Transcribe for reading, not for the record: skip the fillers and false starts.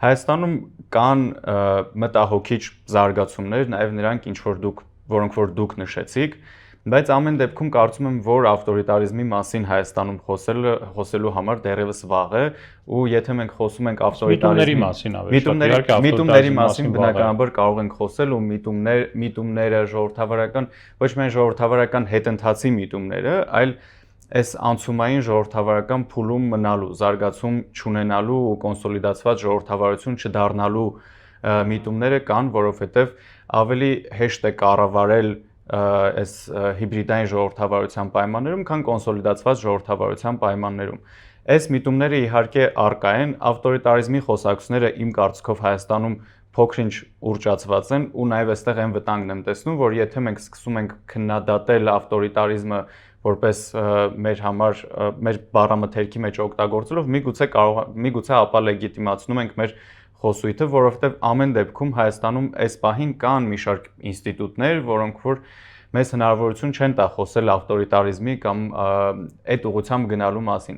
Հայաստանում կան մտահոգիչ զարգացումներ, նաև նրանք որոնք որ դուք նշեցիք, բայց ամեն դեպքում կարծում եմ, որ ավտորիտարիզմի մասին Հայաստանում խոսելու համար դեռևս վաղ է, ու եթե մենք խոսում ենք ավտորիտարիզմի մասին, միտումների մասին բնականաբար կարող ենք խոսել, ու միտումները ժողովրդավարական, ոչ միայն ժողովրդավարական հետընթացի միտումները, այլ այս անցումային ժողովրդավարական փուլում մնալու, զարգացում չունենալու ու կոնսոլիդացված ժողովրդավարություն չդառնալու միտումները կան, որովհետև ավելի հեշտ է կառավարել այս հիբրիդային ժողովրդավարության պայմաններում, քան կոնսոլիդացված ժողովրդավարության պայմաններում։ Այս միտումները իհարկե առկա են, ավտորիտարիզմի խոսակցությունները իմ կարծիքով Հայաստանում փոքր-ինչ ուռճացված են, ու նաև այստեղ այն վտանգն եմ տեսնում, որ եթե մենք սկսում ենք քննադատել ավտորիտարիզմը որպես մեր բառամթերքի մեջ օգտագործելով, միգուցե ապա լեգիտիմացնում ենք մեր խոսույթը, որովհետև ամեն դեպքում Հայաստանում այս պահին կան մի շարք ինստիտուտներ, որոնք որ մեզ հնարավորություն չեն տա խոսել ավտորիտարիզմի կամ այդ ուղղությամբ գնալու մասին։